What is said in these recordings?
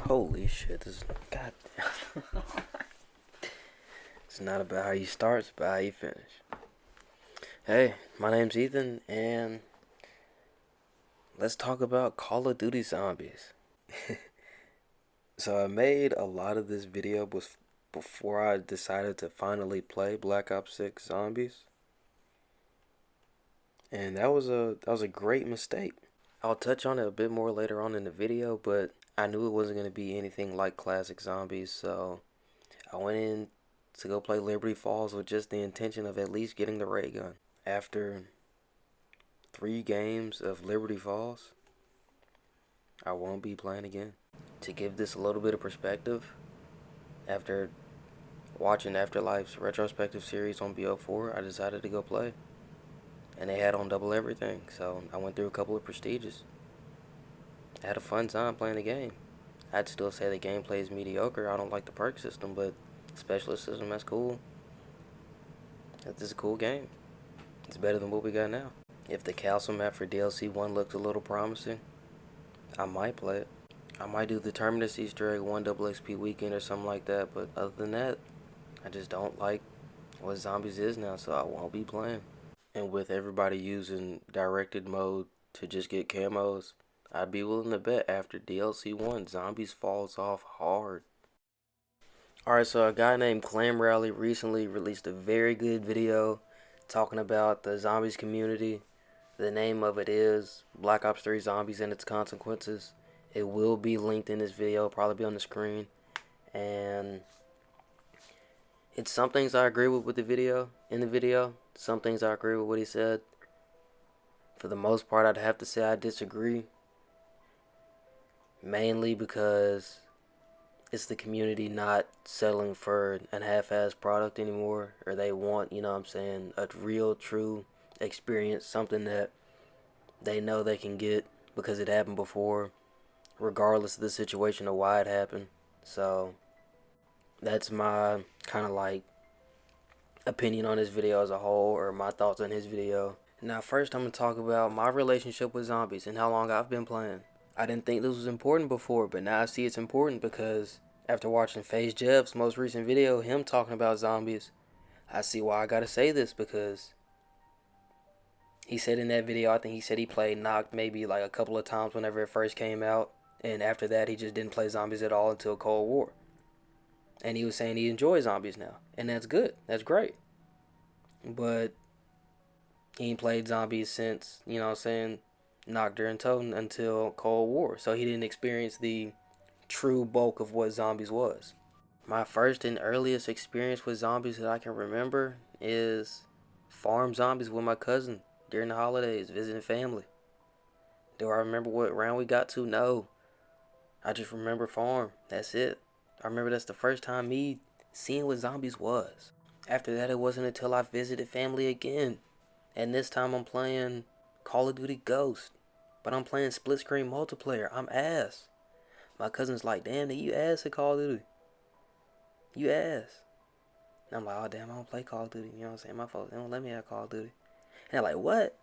Holy shit, this is god. It's not about how you start, it's about how you finish. Hey, my name's Ethan, and let's talk about Call of Duty Zombies. So I made a lot of this video before I decided to finally play Black Ops 6 Zombies. And that was a great mistake. I'll touch on it a bit more later on in the video, but I knew it wasn't going to be anything like classic Zombies, so I went in to go play Liberty Falls with just the intention of at least getting the ray gun. After 3 games of Liberty Falls, I won't be playing again. To give this a little bit of perspective, after watching Afterlife's Retrospective series on BO4, I decided to go play. And they had on double everything, so I went through a couple of prestiges. I had a fun time playing the game. I'd still say the gameplay is mediocre. I don't like the perk system, but specialist system, that's cool. This is a cool game. It's better than what we got now. If the castle map for DLC 1 looks a little promising, I might play it. I might do the Terminus Easter egg 1 double XP weekend or something like that, but other than that, I just don't like what Zombies is now, so I won't be playing. And with everybody using directed mode to just get camos, I'd be willing to bet after DLC 1, Zombies falls off hard. Alright, so a guy named Clam recently released a very good video talking about the Zombies community. The name of it is Black Ops 3 Zombies and Its Consequences. It will be linked in this video, probably be on the screen. And it's some things I agree with the video, some things I agree with what he said. For the most part, I'd have to say I disagree. Mainly because it's the community not settling for an half-ass product anymore. Or they want, you know what I'm saying, a real, true experience. Something that they know they can get because it happened before, regardless of the situation or why it happened. So that's my kind of like opinion on this video as a whole, or my thoughts on his video. Now first I'm going to talk about my relationship with zombies and how long I've been playing. I didn't think this was important before, but now I see it's important because after watching FaZe Jeff's most recent video, him talking about zombies, I see why I gotta say this, because he said in that video, I think he said he played Knocked maybe like a couple of times whenever it first came out, and after that he just didn't play zombies at all until Cold War. And he was saying he enjoys zombies now, and that's good, that's great. But he ain't played zombies since, you know what I'm saying, Knocked and Toten until Cold War, so he didn't experience the true bulk of what zombies was. My first and earliest experience with zombies that I can remember is farm zombies with my cousin during the holidays, visiting family. Do I remember what round we got to? No. I just remember farm. That's it. I remember that's the first time me seeing what zombies was. After that, it wasn't until I visited family again. And this time I'm playing Call of Duty Ghost. But I'm playing split screen multiplayer. I'm ass. My cousin's like, damn, you ass at Call of Duty. You ass. And I'm like, oh damn, I don't play Call of Duty. You know what I'm saying? My folks, they don't let me have Call of Duty. And they're like, what?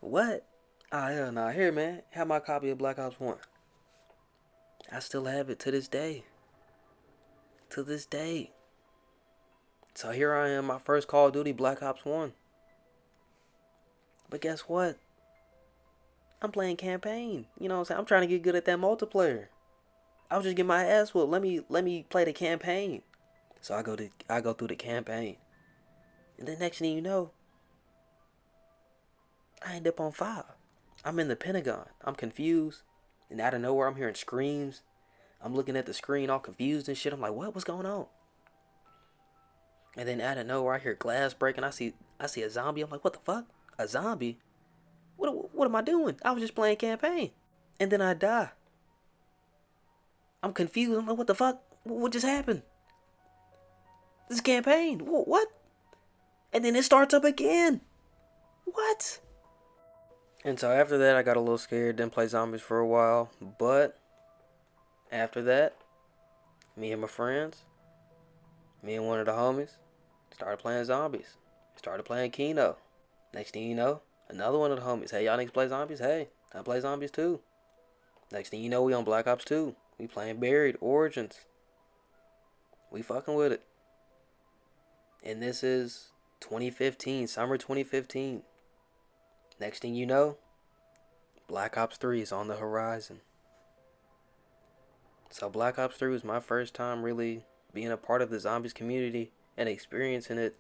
What? Ah, hell nah. Here, man. Have my copy of Black Ops 1. I still have it to this day. To this day. So here I am, my first Call of Duty, Black Ops 1. But guess what? I'm playing campaign. You know what I'm saying? I'm trying to get good at that multiplayer. I was just getting my ass whooped. Let me play the campaign. So I go through the campaign. And the next thing you know, I end up on 5. I'm in the Pentagon. I'm confused. And out of nowhere I'm hearing screams. I'm looking at the screen all confused and shit. I'm like, what's going on? And then out of nowhere I hear glass breaking. I see a zombie. I'm like, what the fuck? A zombie? What am I doing? I was just playing campaign. And then I die. I'm confused. I'm like, what the fuck? What just happened? This is campaign. What? And then it starts up again. What? And so after that, I got a little scared. Didn't play zombies for a while. But after that, me and my friends, me and one of the homies, started playing zombies. Started playing Kino. Next thing you know, another one of the homies, hey, y'all niggas play zombies? Hey, I play zombies too. Next thing you know, we on Black Ops 2. We playing Buried Origins. We fucking with it. And this is 2015, summer 2015. Next thing you know, Black Ops 3 is on the horizon. So Black Ops 3 was my first time really being a part of the zombies community and experiencing it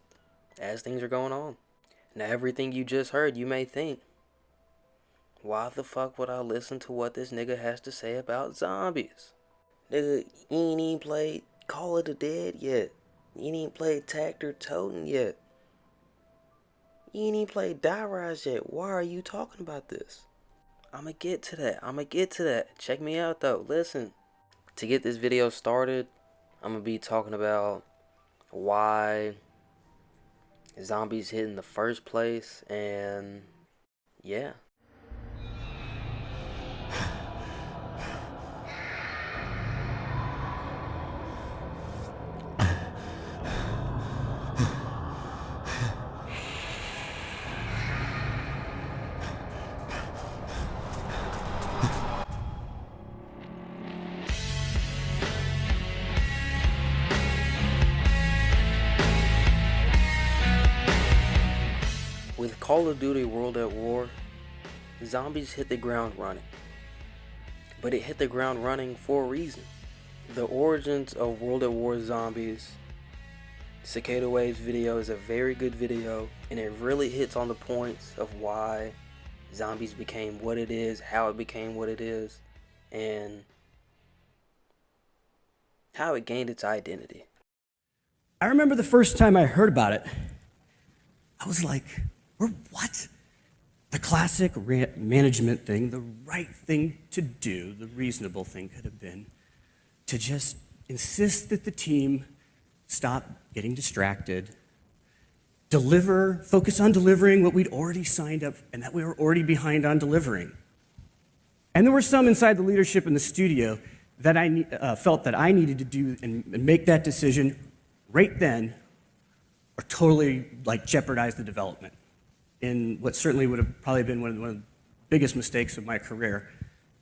as things are going on. Now everything you just heard, you may think, why the fuck would I listen to what this nigga has to say about zombies? Nigga, you ain't even played Call of the Dead yet. You ain't even played Tactor Totem yet. You ain't even played Die Rise yet. Why are you talking about this? I'ma get to that. Check me out though. Listen. To get this video started, I'm gonna be talking about why zombies hit in the first place, and yeah. With Call of Duty World at War, zombies hit the ground running. But it hit the ground running for a reason. The origins of World at War zombies, Cicada Wave's video is a very good video, and it really hits on the points of why zombies became what it is, how it became what it is, and how it gained its identity. I remember the first time I heard about it, I was like, what? The classic management thing, the right thing to do, the reasonable thing could have been to just insist that the team stop getting distracted, focus on delivering what we'd already signed up and that we were already behind on delivering. And there were some inside the leadership in the studio that I felt that I needed to do and make that decision right then, or totally jeopardize the development in what certainly would have probably been one of the biggest mistakes of my career.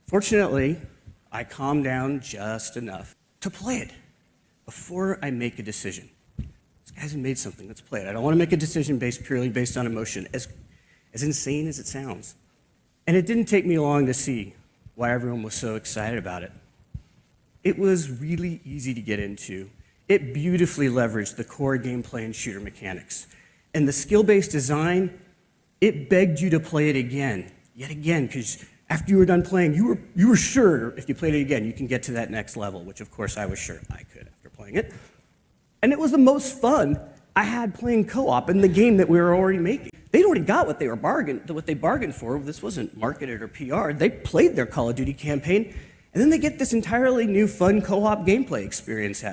Fortunately, I calmed down just enough to play it before I make a decision. This guy's made something, let's play it. I don't want to make a decision purely based on emotion, as insane as it sounds. And it didn't take me long to see why everyone was so excited about it. It was really easy to get into. It beautifully leveraged the core gameplay and shooter mechanics. And the skill-based design, it begged you to play it again, yet again, because after you were done playing, you were sure if you played it again, you can get to that next level, which of course I was sure I could after playing it. And it was the most fun I had playing co-op in the game that we were already making. They'd already got what they bargained for. This wasn't marketed or PR. They played their Call of Duty campaign, and then they get this entirely new fun co-op gameplay experience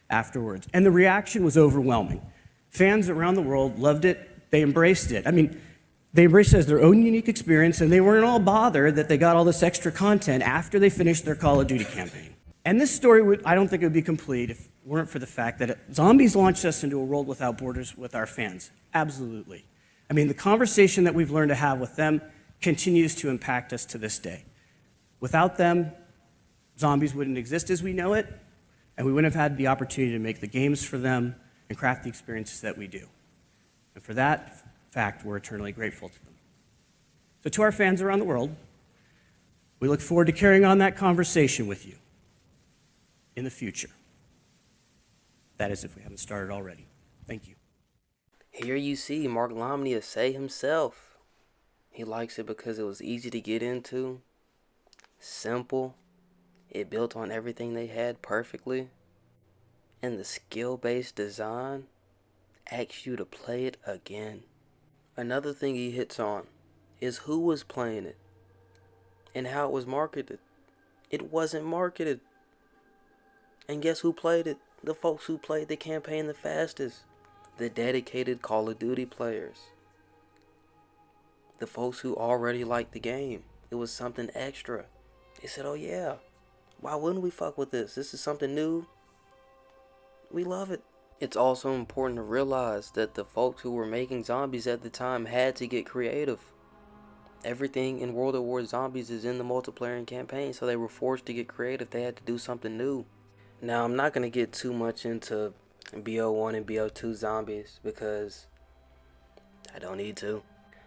afterwards. And the reaction was overwhelming. Fans around the world loved it. They embraced it. I mean, they embraced it as their own unique experience, and they weren't all bothered that they got all this extra content after they finished their Call of Duty campaign. And this story, I don't think it would be complete if it weren't for the fact that zombies launched us into a world without borders with our fans. Absolutely. I mean, the conversation that we've learned to have with them continues to impact us to this day. Without them, zombies wouldn't exist as we know it, and we wouldn't have had the opportunity to make the games for them and craft the experiences that we do. And for that fact, we're eternally grateful to them. So to our fans around the world, we look forward to carrying on that conversation with you in the future. That is, if we haven't started already. Thank you. Here you see Mark Lomnia say himself, he likes it because it was easy to get into, simple, it built on everything they had perfectly, and the skill-based design asks you to play it again. Another thing he hits on is who was playing it and how it was marketed. It wasn't marketed. And guess who played it? The folks who played the campaign the fastest. The dedicated Call of Duty players. The folks who already liked the game. It was something extra. They said, oh yeah, why wouldn't we fuck with this? This is something new. We love it. It's also important to realize that the folks who were making zombies at the time had to get creative. Everything in World at War Zombies is in the multiplayer and campaign, so they were forced to get creative. They had to do something new. Now, I'm not going to get too much into BO1 and BO2 Zombies because I don't need to.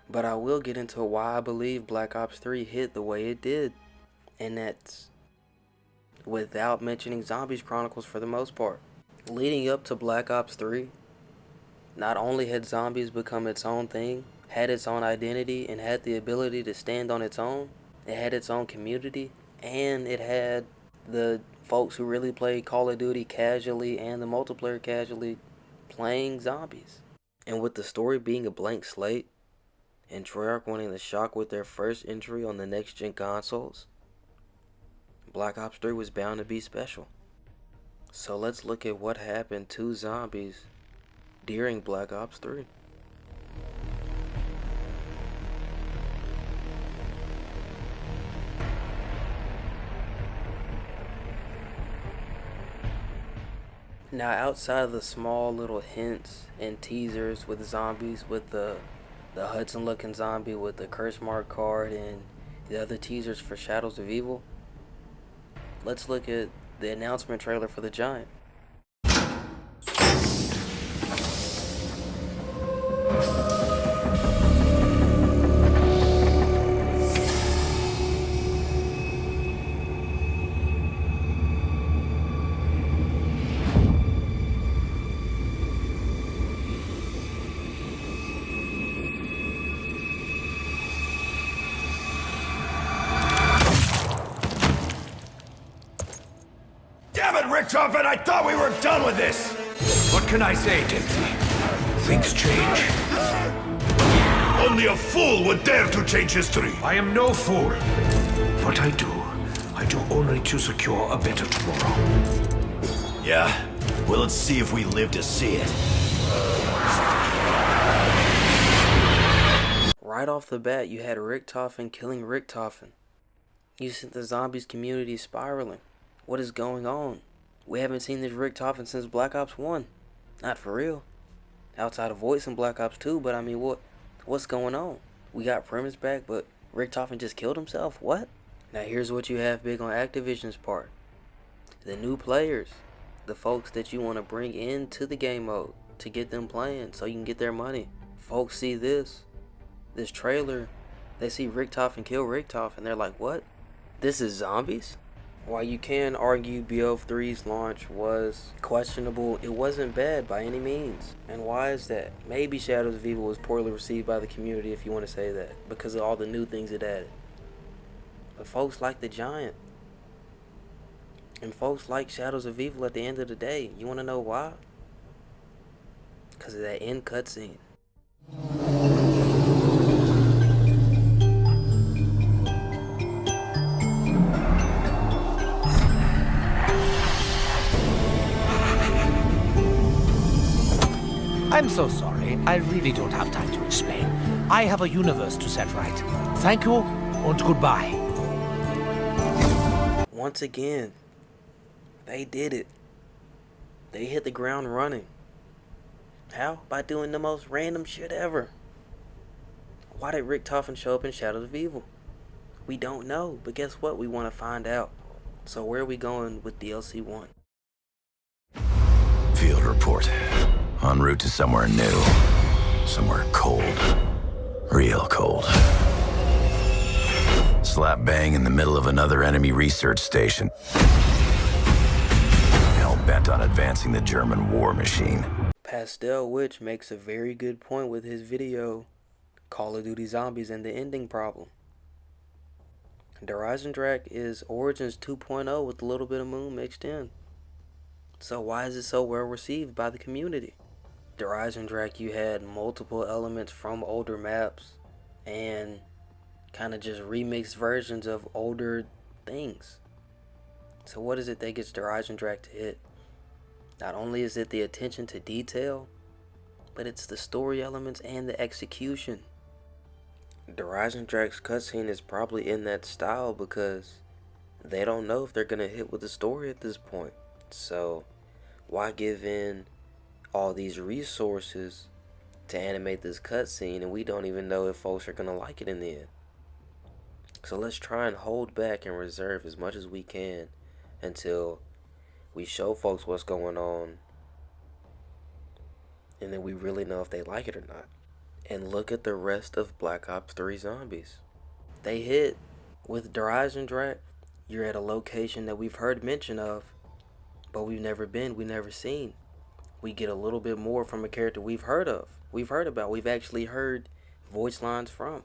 But I will get into why I believe Black Ops 3 hit the way it did. And that's without mentioning Zombies Chronicles for the most part. Leading up to Black Ops 3, not only had Zombies become its own thing, had its own identity, and had the ability to stand on its own, it had its own community, and it had the folks who really played Call of Duty casually and the multiplayer casually playing Zombies. And with the story being a blank slate, and Treyarch wanting to shock with their first entry on the next-gen consoles, Black Ops 3 was bound to be special. So let's look at what happened to Zombies during Black Ops 3. Now, outside of the small little hints and teasers with Zombies, with the Hudson looking zombie with the curse mark card and the other teasers for Shadows of Evil, let's look at the announcement trailer for the Giant. Damn it, Richtofen, I thought we were done with this! What can I say, Dempsey? Things change. Only a fool would dare to change history! I am no fool. What I do only to secure a better tomorrow. Yeah? Well, let's see if we live to see it. Right off the bat, you had Richtofen killing Richtofen. You sent the Zombies community spiraling. What is going on? We haven't seen this Richtofen since Black Ops 1. Not for real. Outside of voice in Black Ops 2, but I mean, what's going on? We got Premise back, but Richtofen just killed himself? What? Now here's what you have big on Activision's part. The new players. The folks that you want to bring into the game mode to get them playing so you can get their money. Folks see this trailer, they see Richtofen kill Richtofen, they're like, what? This is Zombies? While you can argue BO3's launch was questionable, it wasn't bad by any means. And why is that? Maybe Shadows of Evil was poorly received by the community, if you want to say that, because of all the new things it added. But folks like the Giant. And folks like Shadows of Evil at the end of the day. You want to know why? Because of that end cutscene. I'm so sorry. I really don't have time to explain. I have a universe to set right. Thank you, and goodbye. Once again, they did it. They hit the ground running. How? By doing the most random shit ever. Why did Richtofen show up in Shadows of Evil? We don't know, but guess what? We want to find out. So where are we going with DLC 1? Field report. En route to somewhere new. Somewhere cold. Real cold. Slap bang in the middle of another enemy research station. Hell-bent on advancing the German war machine. Pastel Witch makes a very good point with his video, Call of Duty Zombies and the Ending Problem. Der Eisendrache is Origins 2.0 with a little bit of Moon mixed in. So why is it so well received by the community? Der Eisendrache, you had multiple elements from older maps and kind of just remixed versions of older things. So what is it that gets Der Eisendrache to hit? Not only is it the attention to detail, but it's the story elements and the execution. Der Eisendrache's cutscene is probably in that style because they don't know if they're going to hit with the story at this point. So why give in all these resources to animate this cutscene and we don't even know if folks are going to like it in the end? So let's try and hold back and reserve as much as we can until we show folks what's going on, and then we really know if they like it or not. And look at the rest of Black Ops 3 Zombies. They hit. With Horizon Drac, you're at a location that we've heard mention of, but we've never been, we've never seen. We get a little bit more from a character we've heard of, we've heard about, we've actually heard voice lines from.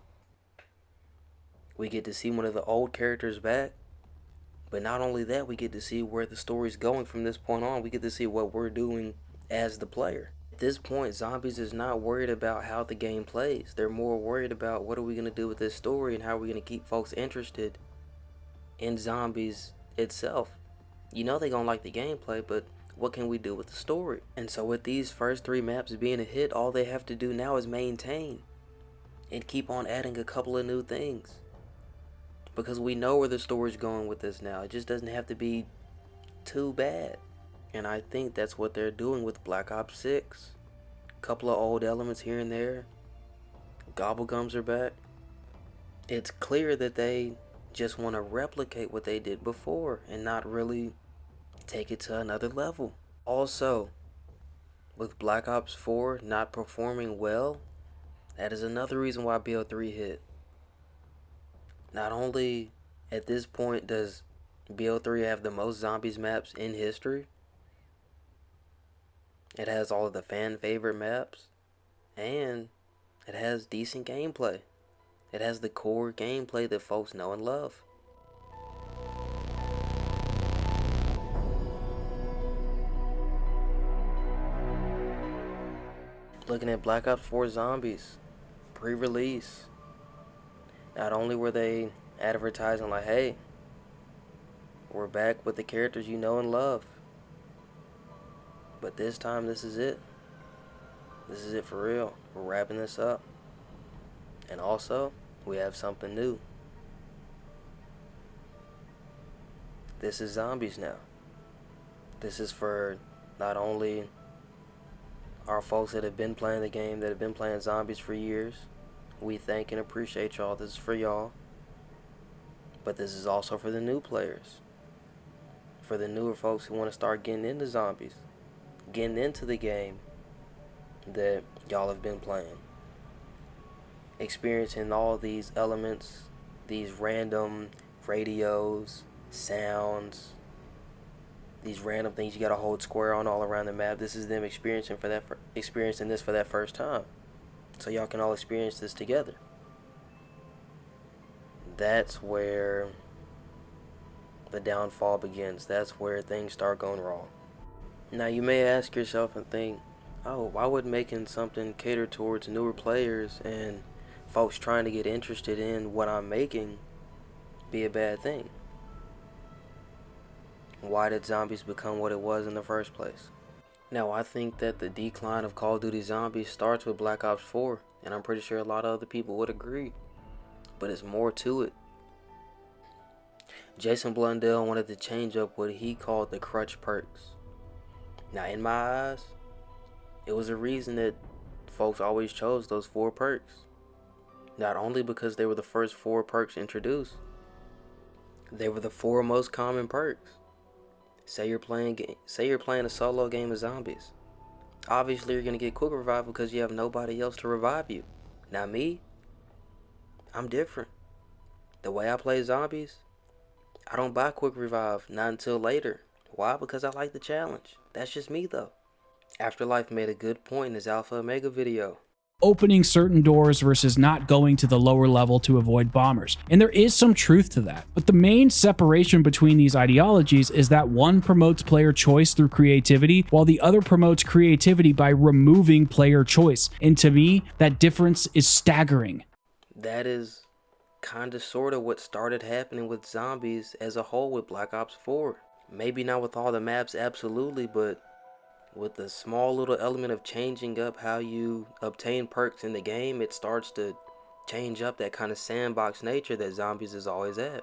We get to see one of the old characters back, but not only that, we get to see where the story's going from this point on. We get to see what we're doing as the player. At this point, Zombies is not worried about how the game plays. They're more worried about what are we going to do with this story and how are we going to keep folks interested in Zombies itself. You know they gonna like the gameplay, but what can we do with the story? And so with these first 3 maps being a hit, all they have to do now is maintain and keep on adding a couple of new things, because we know where the story's going with this now. It just doesn't have to be too bad. And I think that's what they're doing with Black Ops 6. Couple of old elements here and there. Gobblegums are back. It's clear that they just want to replicate what they did before and not really take it to another level. Also, with Black Ops 4 not performing well, that is another reason why BO3 hit. Not only at this point does BO3 have the most Zombies maps in history, it has all of the fan favorite maps, and it has decent gameplay. It has the core gameplay that folks know and love. Looking at Black Ops 4 Zombies, pre-release, not only were they advertising like, hey, we're back with the characters you know and love, but this time this is it. This is it for real. We're wrapping this up. And also, we have something new. This is Zombies now. This is for not only our folks that have been playing the game, that have been playing Zombies for years. We thank and appreciate y'all. This is for y'all. But this is also for the new players. For the newer folks who want to start getting into Zombies. Getting into the game that y'all have been playing. Experiencing all these elements, these random radios, sounds, these random things you gotta hold square on all around the map. This is them experiencing this for that first time, so y'all can all experience this together. That's where the downfall begins. That's where things start going wrong. Now you may ask yourself and think, oh, why would making something cater towards newer players and folks trying to get interested in what I'm making be a bad thing? Why did Zombies become what it was in the first place? Now, I think that the decline of Call of Duty Zombies starts with Black Ops 4, and I'm pretty sure a lot of other people would agree. But it's more to it. Jason Blundell wanted to change up what he called the crutch perks. Now, in my eyes, it was a reason that folks always chose those 4 perks. Not only because they were the first 4 perks introduced, they were the 4 most common perks. Say you're playing a solo game of Zombies. Obviously, you're gonna get quick revival because you have nobody else to revive you. Now me, I'm different. The way I play Zombies, I don't buy quick revive, not until later. Why? Because I like the challenge. That's just me though. Afterlife made a good point in his Alpha Omega video. Opening certain doors versus not going to the lower level to avoid bombers. And there is some truth to that. But the main separation between these ideologies is that one promotes player choice through creativity, while the other promotes creativity by removing player choice. And to me, that difference is staggering. That is kinda sorta what started happening with Zombies as a whole with Black Ops 4. Maybe not with all the maps, absolutely, but with the small little element of changing up how you obtain perks in the game, it starts to change up that kind of sandbox nature that Zombies is always at.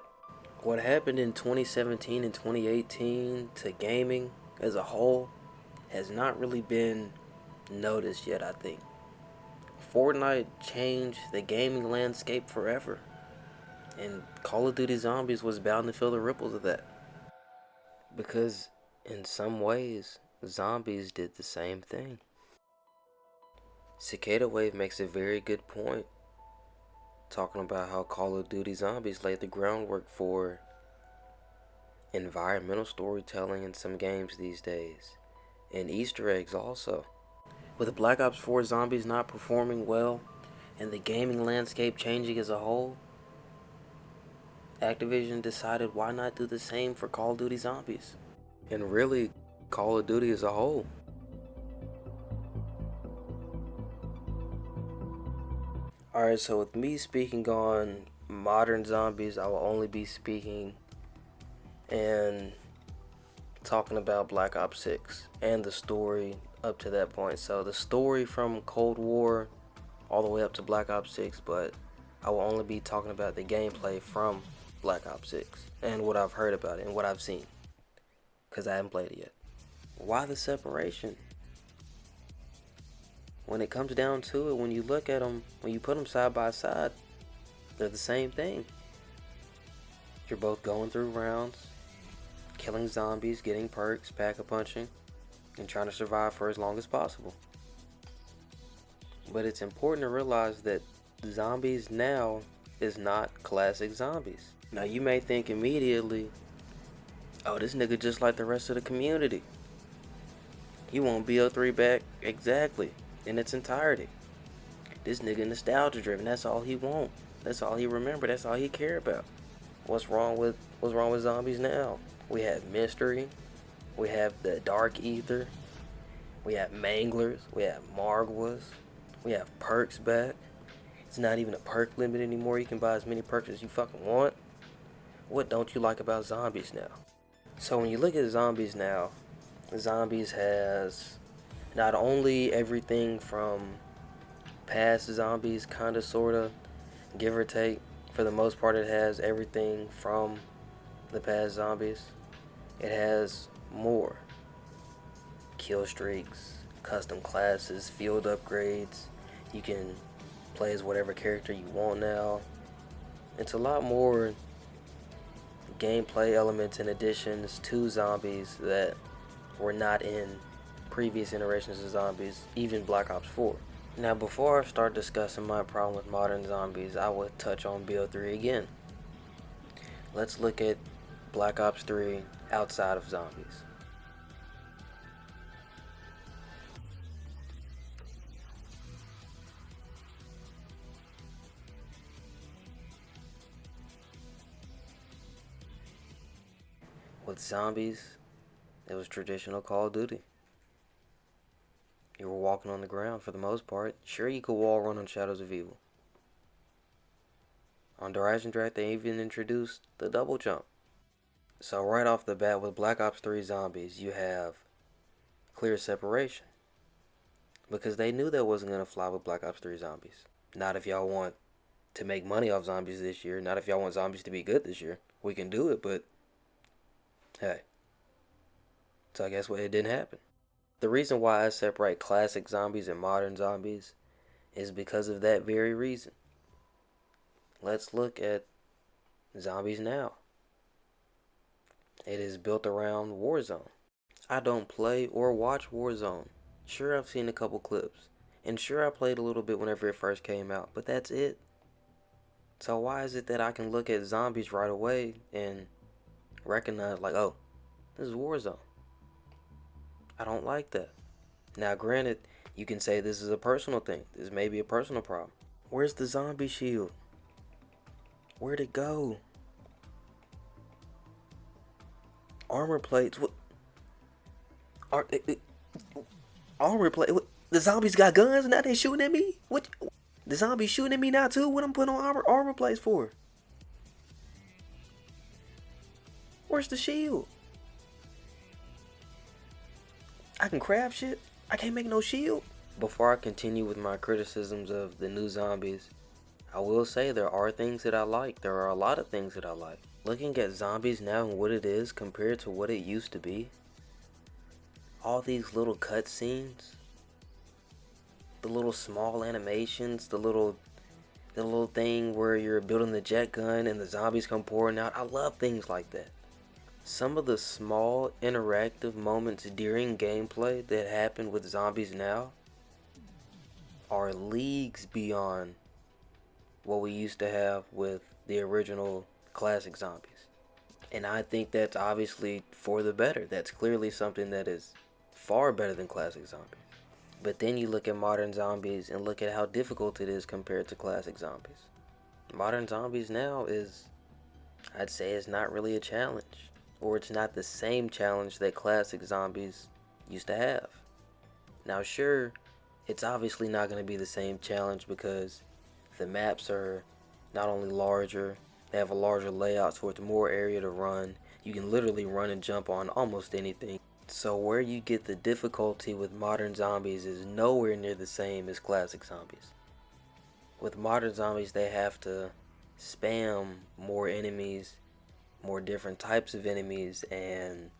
What happened in 2017 and 2018 to gaming as a whole has not really been noticed yet, I think. Fortnite changed the gaming landscape forever. And Call of Duty Zombies was bound to feel the ripples of that. Because in some ways, zombies did the same thing. Cicada Wave makes a very good point, talking about how Call of Duty Zombies laid the groundwork for environmental storytelling in some games these days, and Easter eggs also. With Black Ops 4 Zombies not performing well, and the gaming landscape changing as a whole, Activision decided why not do the same for Call of Duty Zombies, and really Call of Duty as a whole. Alright, so with me speaking on modern zombies, I will only be speaking and talking about Black Ops 6 and the story up to that point. So the story from Cold War all the way up to Black Ops 6, but I will only be talking about the gameplay from Black Ops 6 and what I've heard about it and what I've seen, because I haven't played it yet. Why the separation? When it comes down to it, when you look at them, when you put them side by side, they're the same thing. You're both going through rounds, killing zombies, getting perks, pack-a-punching, and trying to survive for as long as possible. But it's important to realize that zombies now is not classic zombies. Now you may think immediately, oh, this nigga just like the rest of the community. He want BO3 back exactly in its entirety. This nigga nostalgia driven, that's all he want. That's all he remember, that's all he care about. What's wrong with zombies now? We have mystery, we have the dark ether, we have manglers, we have margwas, we have perks back. It's not even a perk limit anymore. You can buy as many perks as you fucking want. What don't you like about zombies now? So when you look at zombies now, zombies has not only everything from past zombies, kinda sorta, give or take. For the most part, it has everything from the past zombies. It has more. Kill streaks, custom classes, field upgrades. You can play as whatever character you want now. It's a lot more gameplay elements and additions to zombies that were not in previous iterations of zombies, even Black Ops 4. Now before I start discussing my problem with modern zombies, I will touch on BO3 again. Let's look at Black Ops 3 outside of zombies. With zombies, it was traditional Call of Duty. You were walking on the ground for the most part. Sure, you could wall run on Shadows of Evil. On Horizon Draft, they even introduced the double jump. So right off the bat with Black Ops 3 Zombies, you have clear separation. Because they knew that wasn't going to fly with Black Ops 3 Zombies. Not if y'all want to make money off zombies this year. Not if y'all want zombies to be good this year. We can do it, but hey. So I guess it didn't happen. The reason why I separate classic zombies and modern zombies is because of that very reason. Let's look at zombies now. It is built around Warzone. I don't play or watch Warzone. Sure, I've seen a couple clips. And sure, I played a little bit whenever it first came out, but that's it. So why is it that I can look at zombies right away and recognize like, oh, this is Warzone? I don't like that. Now granted, you can say this is a personal thing. This may be a personal problem. Where's the zombie shield? Where'd it go? Armor plates. What? Armor plate. What? The zombies got guns. Now they shooting at me. What? The zombies shooting at me now too. What I'm putting on armor plates for? Where's the shield? I can craft shit. I can't make no shield. Before I continue with my criticisms of the new zombies, I will say there are things that I like. There are a lot of things that I like. Looking at zombies now and what it is compared to what it used to be, all these little cutscenes, the little small animations, the little The little thing where you're building the jet gun and the zombies come pouring out. I love things like that. Some of the small interactive moments during gameplay that happen with zombies now are leagues beyond what we used to have with the original classic zombies. And I think that's obviously for the better. That's clearly something that is far better than classic zombies. But then you look at modern zombies and look at how difficult it is compared to classic zombies. Modern zombies now is, I'd say, it's not really a challenge. Or it's not the same challenge that classic zombies used to have. Now sure, it's obviously not going to be the same challenge because the maps are not only larger, they have a larger layout, so it's more area to run. You can literally run and jump on almost anything. So where you get the difficulty with modern zombies is nowhere near the same as classic zombies. With modern zombies, they have to spam more enemies, more different types of enemies, and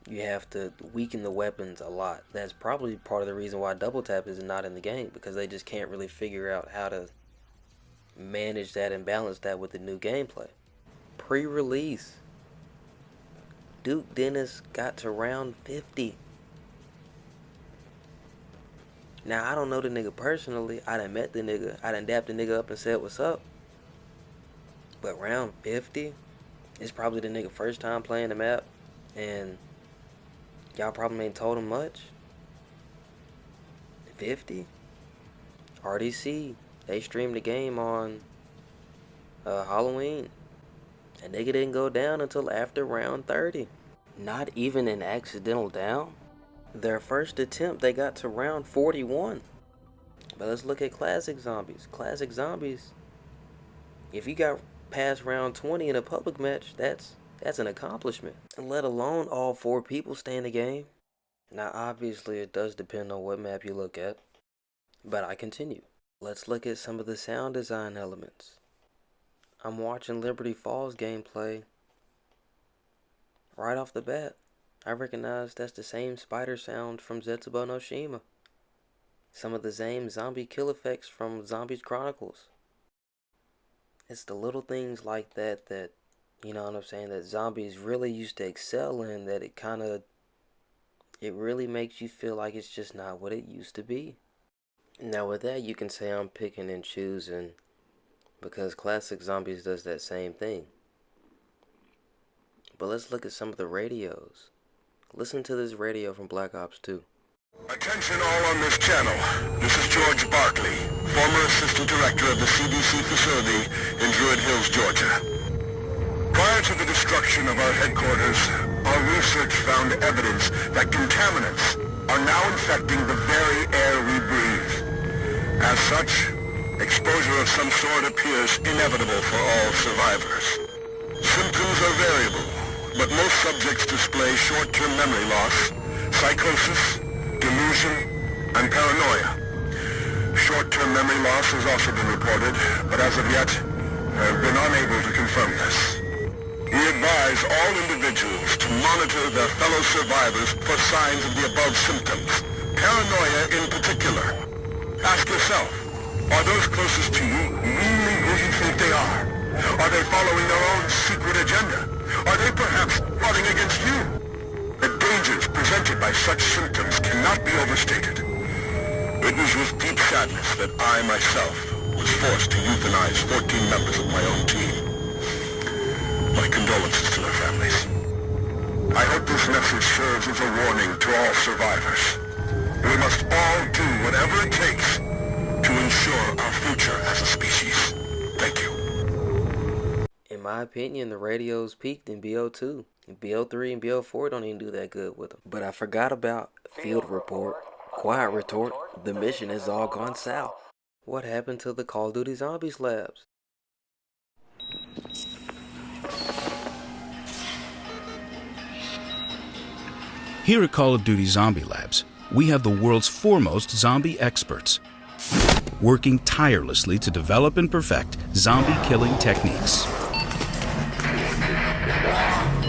you have to weaken the weapons a lot. That's probably part of the reason why double tap is not in the game, because they just can't really figure out how to manage that and balance that with the new gameplay. Pre-release, Duke Dennis got to round 50. Now, I don't know the nigga personally. I done met the nigga. I done dapped the nigga up and said what's up. But round 50 is probably the nigga first time playing the map. And y'all probably ain't told him much. 50? RDC, they streamed the game on Halloween. And nigga didn't go down until after round 30. Not even an accidental down. Their first attempt, they got to round 41. But let's look at classic zombies. Classic zombies, if you got past round 20 in a public match, that's an accomplishment. And let alone all 4 people stay in the game. Now obviously it does depend on what map you look at. But I continue. Let's look at some of the sound design elements. I'm watching Liberty Falls gameplay. Right off the bat, I recognize that's the same spider sound from Zetsubo no Shima. Some of the same zombie kill effects from Zombies Chronicles. It's the little things like that, you know what I'm saying, that zombies really used to excel in, that it really makes you feel like it's just not what it used to be. Now with that, you can say I'm picking and choosing, because classic zombies does that same thing. But let's look at some of the radios. Listen to this radio from Black Ops 2. Attention all on this channel. This is George Barkley, former Assistant Director of the CDC facility in Druid Hills, Georgia. Prior to the destruction of our headquarters, our research found evidence that contaminants are now infecting the very air we breathe. As such, exposure of some sort appears inevitable for all survivors. Symptoms are variable, but most subjects display short-term memory loss, psychosis, delusion, and paranoia. Short-term memory loss has also been reported, but as of yet, have been unable to confirm this. We advise all individuals to monitor their fellow survivors for signs of the above symptoms, paranoia in particular. Ask yourself, are those closest to you really who you think they are? Are they following their own secret agenda? Are they perhaps plotting against you? The dangers presented by such symptoms cannot be overstated. It was with deep sadness that I myself was forced to euthanize 14 members of my own team. My condolences to their families. I hope this message serves as a warning to all survivors. We must all do whatever it takes to ensure our future as a species. Thank you. In my opinion, the radios peaked in BO2. BO3 and BO4 don't even do that good with them. But I forgot about Field Report, Quiet Retort, the mission has all gone south. What happened to the Call of Duty Zombies labs? Here at Call of Duty Zombie Labs, we have the world's foremost zombie experts, working tirelessly to develop and perfect zombie killing techniques.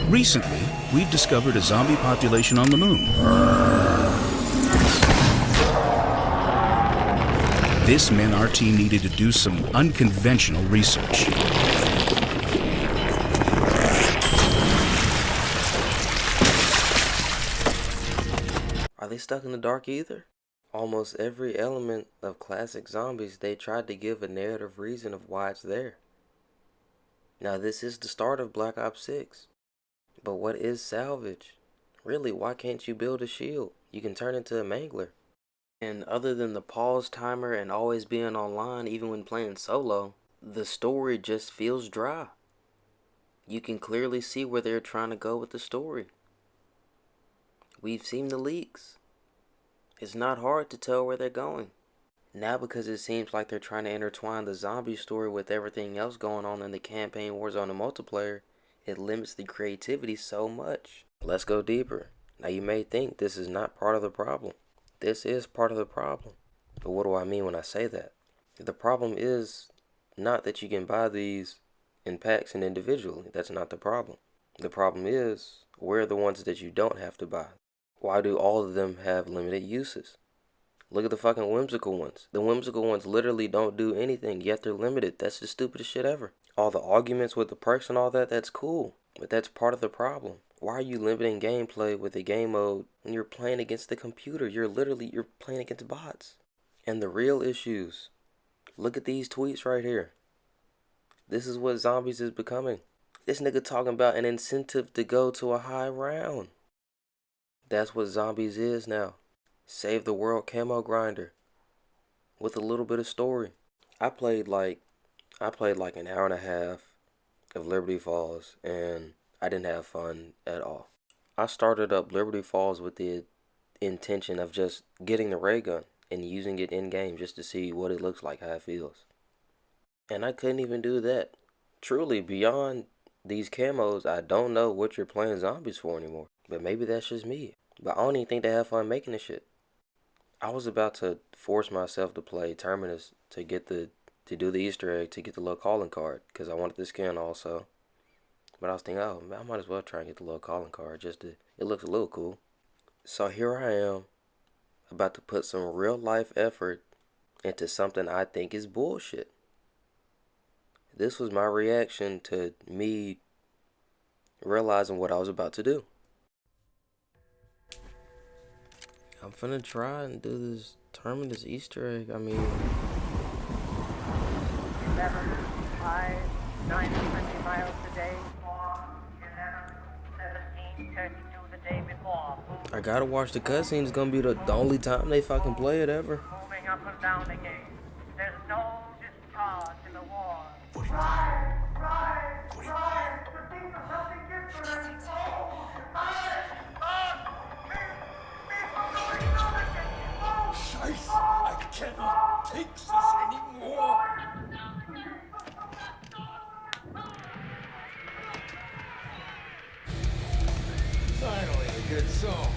Recently, we've discovered a zombie population on the moon. This meant our team needed to do some unconventional research. Are they stuck in the dark either? Almost every element of classic zombies, they tried to give a narrative reason of why it's there. Now this is the start of Black Ops 6. But what is salvage? Really, why can't you build a shield? You can turn into a mangler. And other than the pause timer and always being online even when playing solo, the story just feels dry. You can clearly see where they're trying to go with the story. We've seen the leaks. It's not hard to tell where they're going. Now because it seems like they're trying to intertwine the zombie story with everything else going on in the campaign Warzone and multiplayer, it limits the creativity so much. Let's go deeper. Now you may think this is not part of the problem. This is part of the problem. But what do I mean when I say that? The problem is not that you can buy these in packs and individually. That's not the problem. The problem is, where are the ones that you don't have to buy? Why do all of them have limited uses? Look at the fucking whimsical ones. The whimsical ones literally don't do anything, yet they're limited. That's the stupidest shit ever. All the arguments with the perks and all that, that's cool. But that's part of the problem. Why are you limiting gameplay with the game mode when you're playing against the computer? You're playing against bots. And the real issues. Look at these tweets right here. This is what zombies is becoming. This nigga talking about an incentive to go to a high round. That's what zombies is now. Save the world camo grinder. With a little bit of story. I played like an hour and a half of Liberty Falls and I didn't have fun at all. I started up Liberty Falls with the intention of just getting the ray gun and using it in game just to see what it looks like, how it feels. And I couldn't even do that. Truly, beyond these camos, I don't know what you're playing zombies for anymore. But maybe that's just me. But I don't even think they have fun making this shit. I was about to force myself to play Terminus to do the Easter egg to get the little calling card because I wanted the skin also. But I was thinking, oh, I might as well try and get the little calling card it looks a little cool. So here I am, about to put some real life effort into something I think is bullshit. This was my reaction to me realizing what I was about to do. I'm finna try and do this Terminus Easter egg. I mean, 11, 5, 9, 20 miles a day, 4, 11, 17, 32 the day before. I gotta watch the cutscene. It's gonna be the only time they fucking play it ever. Moving up and down again. There's no discharge in the war. Rise! To think of something different! Scheiße, I cannot take this anymore. Finally, a good song.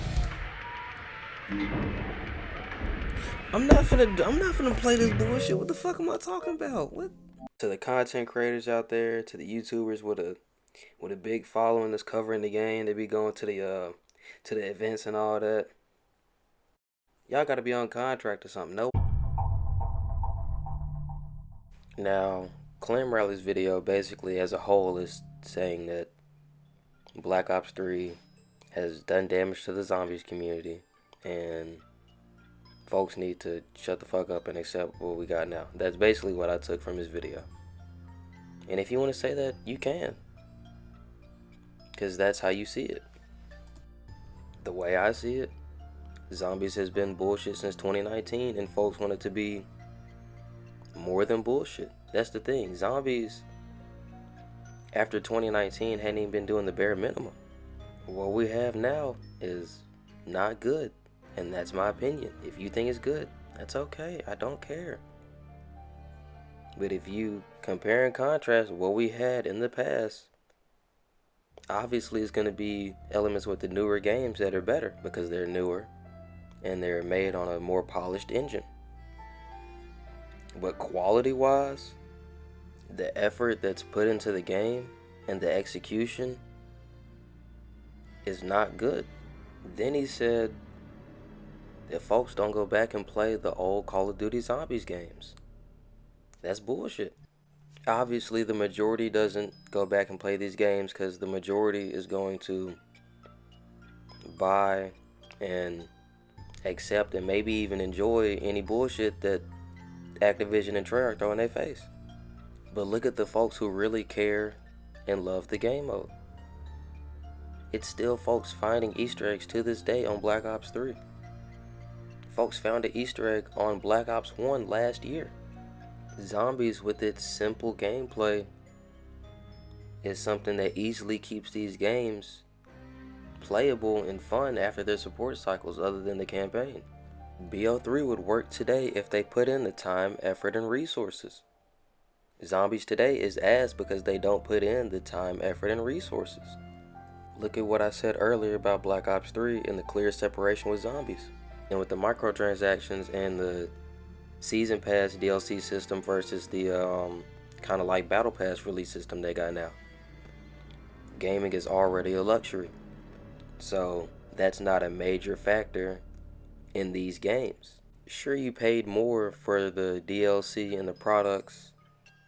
I'm not finna play this bullshit. What the fuck am I talking about? What? To the content creators out there, to the YouTubers with a big following that's covering the game, they be going to the events and all that. Y'all gotta be on contract or something. No. Now, Clam Rally's video basically as a whole is saying that Black Ops 3 has done damage to the zombies community and folks need to shut the fuck up and accept what we got now. That's basically what I took from his video. And if you want to say that, you can. Because that's how you see it. The way I see it, zombies has been bullshit since 2019 and folks want it to be more than bullshit. That's the thing. Zombies, after 2019, hadn't even been doing the bare minimum. What we have now is not good. And that's my opinion. If you think it's good, that's okay. I don't care. But if you compare and contrast what we had in the past, obviously it's going to be elements with the newer games that are better because they're newer and they're made on a more polished engine. But quality-wise, the effort that's put into the game and the execution is not good. Then he said if folks don't go back and play the old Call of Duty Zombies games. That's bullshit. Obviously, the majority doesn't go back and play these games because the majority is going to buy and accept and maybe even enjoy any bullshit that Activision and Treyarch throw in their face. But look at the folks who really care and love the game mode. It's still folks finding Easter eggs to this day on Black Ops 3. Folks found an Easter egg on Black Ops 1 last year. Zombies, with its simple gameplay, is something that easily keeps these games playable and fun after their support cycles other than the campaign. BO3 would work today if they put in the time, effort, and resources. Zombies today is ass because they don't put in the time, effort, and resources. Look at what I said earlier about Black Ops 3 and the clear separation with zombies. And with the microtransactions and the Season Pass DLC system versus the kind of like Battle Pass release system they got now. Gaming is already a luxury. So that's not a major factor in these games. Sure, you paid more for the DLC and the products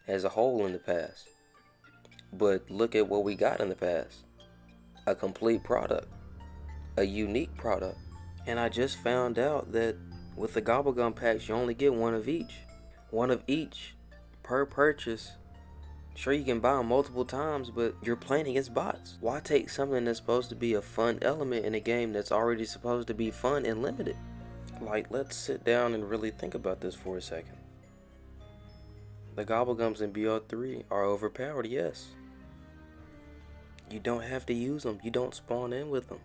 as a whole in the past. But look at what we got in the past. A complete product. A unique product. And I just found out that with the Gobblegum packs, you only get one of each. One of each per purchase. Sure, you can buy them multiple times, but you're playing against bots. Why take something that's supposed to be a fun element in a game that's already supposed to be fun and limited? Like, let's sit down and really think about this for a second. The Gobblegums in BO3 are overpowered, yes. You don't have to use them. You don't spawn in with them.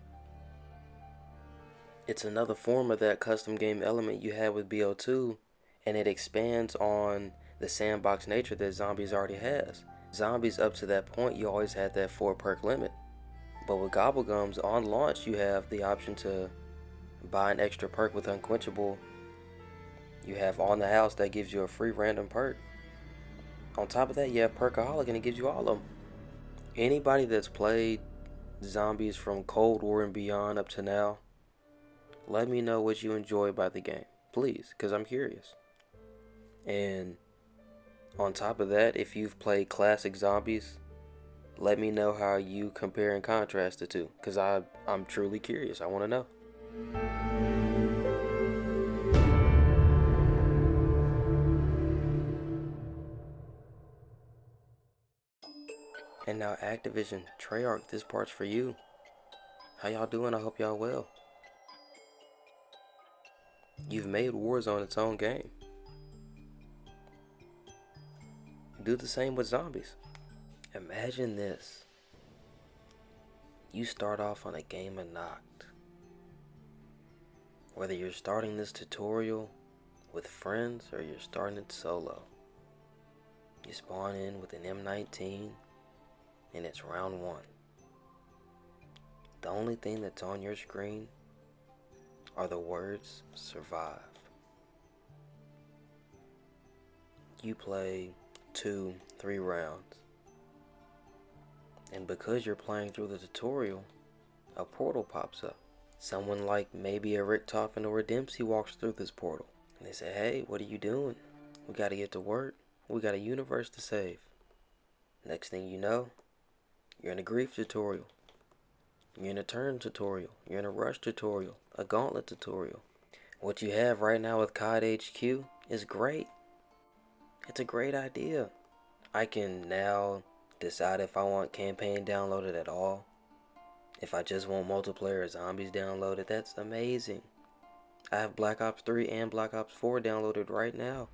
It's another form of that custom game element you had with BO2, and it expands on the sandbox nature that Zombies already has. Zombies, up to that point, you always had that 4 perk limit. But with Gobblegums, on launch, you have the option to buy an extra perk with Unquenchable. You have On the House that gives you a free random perk. On top of that, you have Perkaholic and it gives you all of them. Anybody that's played Zombies from Cold War and beyond up to now, let me know what you enjoy about the game, please, because I'm curious. And on top of that, if you've played classic Zombies, let me know how you compare and contrast the two, because I'm truly curious. I want to know. And now Activision, Treyarch, this part's for you. How y'all doing? I hope y'all well. You've made Warzone its own game. Do the same with Zombies. Imagine this. You start off on a game of Noct. Whether you're starting this tutorial with friends or you're starting it solo. You spawn in with an M19 and it's round 1. The only thing that's on your screen are the words survive. You play 2-3 rounds, and because you're playing through the tutorial, a portal pops up. Someone like maybe a Richtofen or a Dempsey walks through this portal, and they say, hey, what are you doing? We gotta get to work. We got a universe to save. Next thing you know, you're in a grief tutorial. You're in a turn tutorial. You're in a rush tutorial. A gauntlet tutorial. What you have right now with COD HQ is great. It's a great idea. I can now decide if I want campaign downloaded at all. If I just want multiplayer or zombies downloaded, that's amazing. I have Black Ops 3 and Black Ops 4 downloaded right now.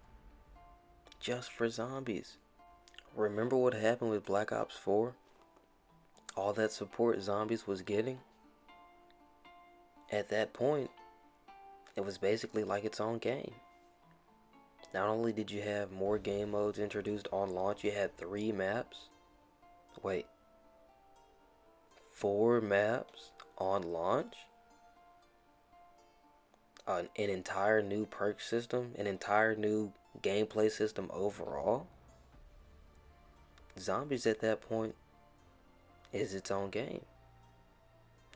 Just for zombies. Remember what happened with Black Ops 4? All that support Zombies was getting? At that point, it was basically like its own game. Not only did you have more game modes introduced on launch, you had 3 maps. Wait. 4 maps on launch? An entire new perk system? An entire new gameplay system overall? Zombies at that point is its own game.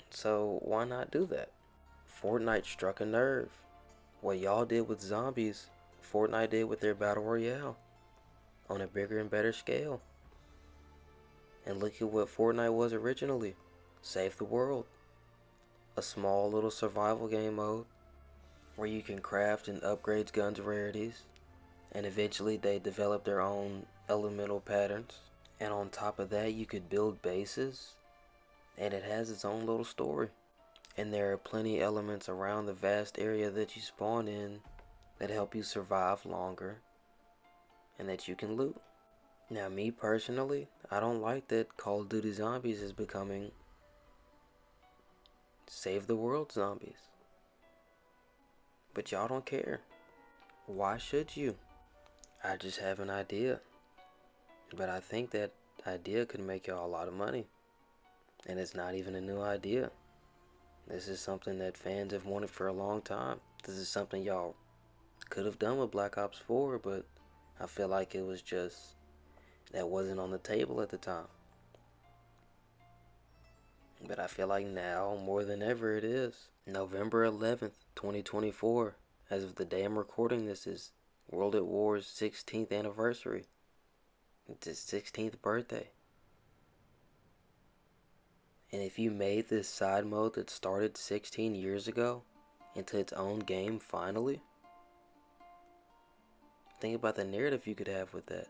So why not do that? Fortnite struck a nerve. What y'all did with zombies, Fortnite did with their Battle Royale, on a bigger and better scale. And look at what Fortnite was originally. Save the world. A small little survival game mode where you can craft and upgrade guns rarities, and eventually they develop their own elemental patterns. And on top of that, you could build bases, and it has its own little story. And there are plenty elements around the vast area that you spawn in that help you survive longer and that you can loot. Now, me personally, I don't like that Call of Duty Zombies is becoming save the world zombies. But y'all don't care. Why should you? I just have an idea. But I think that idea could make y'all a lot of money. And it's not even a new idea. This is something that fans have wanted for a long time. This is something y'all could have done with Black Ops 4, but I feel like it was just that wasn't on the table at the time. But I feel like now, more than ever, it is. November 11th, 2024, as of the day I'm recording this, is World at War's 16th anniversary. It's his 16th birthday. And if you made this side mode that started 16 years ago into its own game finally, think about the narrative you could have with that.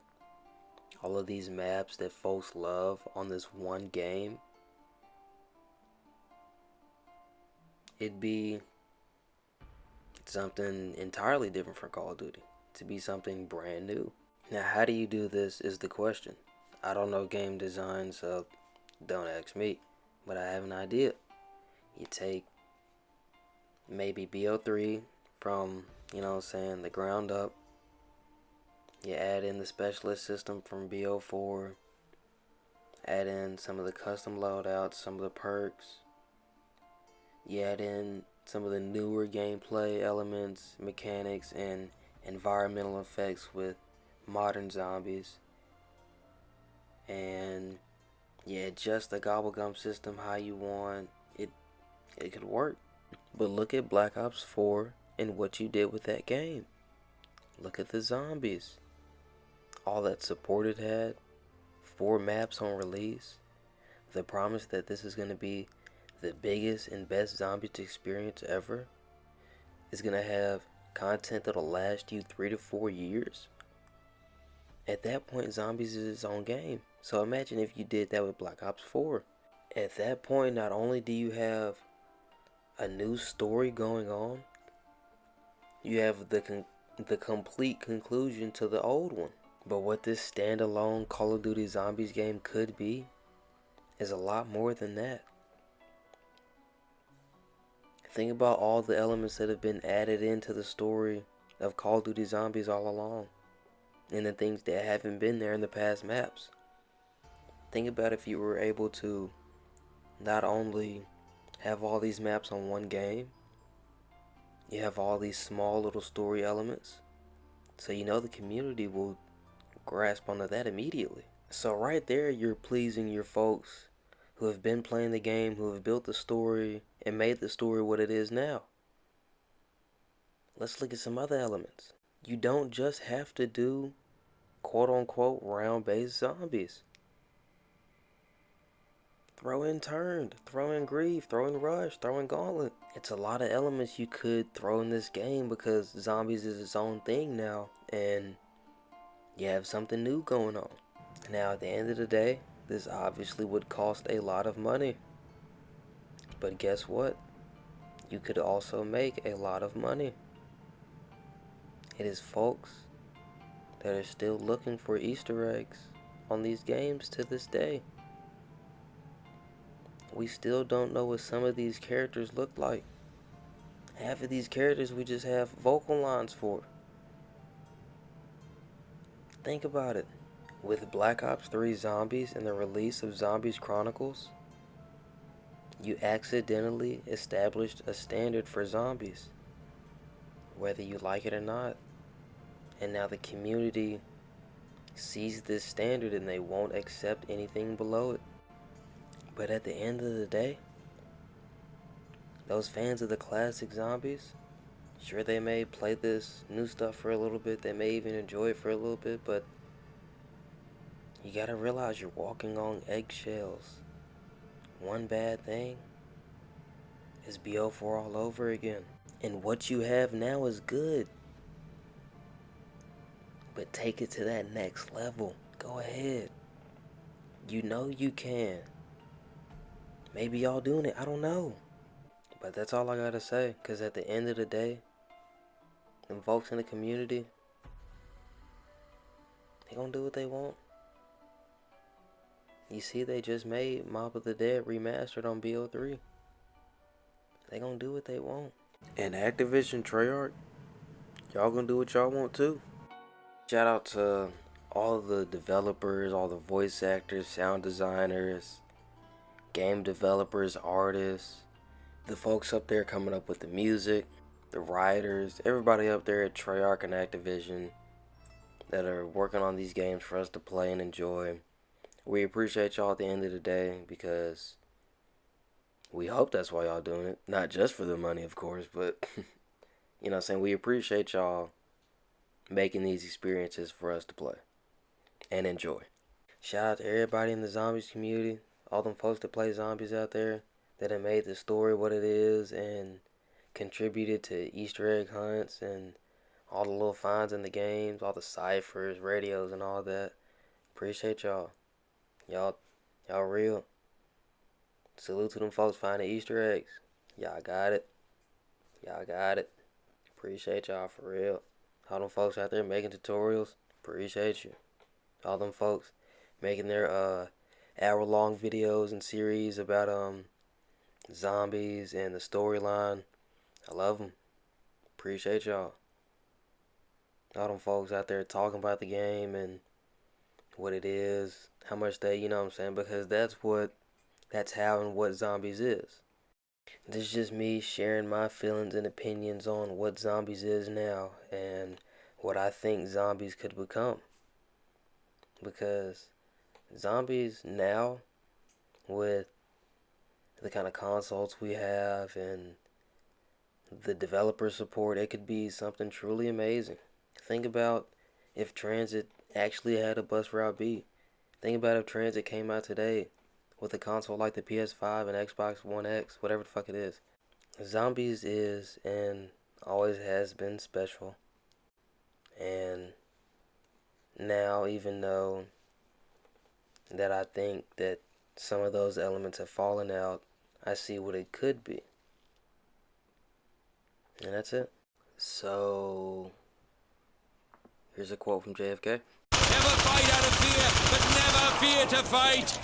All of these maps that folks love on this one game. It'd be something entirely different from Call of Duty. To be something brand new. Now, how do you do this is the question. I don't know game design, so don't ask me. But I have an idea. You take maybe BO3 from, the ground up. You add in the specialist system from BO4. Add in some of the custom loadouts, some of the perks. You add in some of the newer gameplay elements, mechanics, and environmental effects with modern zombies. And you adjust the gobblegum system how you want. It could work. But look at Black Ops 4 and what you did with that game. Look at the zombies. All that support it had. 4 maps on release. The promise that this is going to be the biggest and best zombies experience ever. Is going to have content that'll last you 3 to 4 years. At that point, zombies is its own game. So imagine if you did that with Black Ops 4. At that point, not only do you have a new story going on, you have the complete conclusion to the old one. But what this standalone Call of Duty Zombies game could be is a lot more than that. Think about all the elements that have been added into the story of Call of Duty Zombies all along, and the things that haven't been there in the past maps. Think about if you were able to not only have all these maps on one game, you have all these small little story elements, so the community will grasp onto that immediately. So right there, you're pleasing your folks who have been playing the game, who have built the story and made the story what it is now. Let's look at some other elements. You don't just have to do quote-unquote round-based zombies. Throw in Turned, throw in Grief, throw in Rush, throw in Gauntlet. It's a lot of elements you could throw in this game because zombies is its own thing now, and you have something new going on. Now, at the end of the day, this obviously would cost a lot of money. But guess what? You could also make a lot of money. It is folks that are still looking for Easter eggs on these games to this day. We still don't know what some of these characters look like. Half of these characters we just have vocal lines for. Think about it. With Black Ops 3 Zombies and the release of Zombies Chronicles, you accidentally established a standard for zombies, whether you like it or not. And now the community sees this standard and they won't accept anything below it. But at the end of the day, those fans of the classic zombies, Sure, they may play this new stuff for a little bit, they may even enjoy it for a little bit, but you gotta realize you're walking on eggshells. One bad thing is BO4 all over again. And what you have now is good. But take it to that next level. Go ahead. You know you can. Maybe y'all doing it, I don't know. But that's all I gotta say, because at the end of the day, them folks in the community, they gonna do what they want. You see, they just made Mob of the Dead Remastered on BO3. They gonna do what they want. And Activision Treyarch, y'all gonna do what y'all want too. Shout out to all the developers, all the voice actors, sound designers, game developers, artists, the folks up there coming up with the music, the writers, everybody up there at Treyarch and Activision that are working on these games for us to play and enjoy. We appreciate y'all at the end of the day, because we hope that's why y'all doing it. Not just for the money, of course, but you know what I'm saying? We appreciate y'all making these experiences for us to play and enjoy. Shout out to everybody in the zombies community, all them folks that play zombies out there that have made the story what it is and contributed to Easter egg hunts and all the little finds in the games, all the ciphers, radios, and all that. Appreciate y'all. Y'all real. Salute to them folks finding Easter eggs. Y'all got it. Y'all got it. Appreciate y'all for real. All them folks out there making tutorials, appreciate you. All them folks making their hour-long videos and series about zombies and the storyline, I love them. Appreciate y'all. All them folks out there talking about the game and what it is, how much they, you know what I'm saying, because that's how and what zombies is. This is just me sharing my feelings and opinions on what zombies is now and what I think zombies could become. Because zombies now, with the kind of consoles we have and the developer support, it could be something truly amazing. Think about if Transit actually had a bus route B. Think about if Transit came out today with a console like the PS5 and Xbox One X, whatever the fuck it is. Zombies is and always has been special. And now, even though that I think that some of those elements have fallen out, I see what it could be. And that's it. So, here's a quote from JFK. Never fight out of fear, but never fear to fight.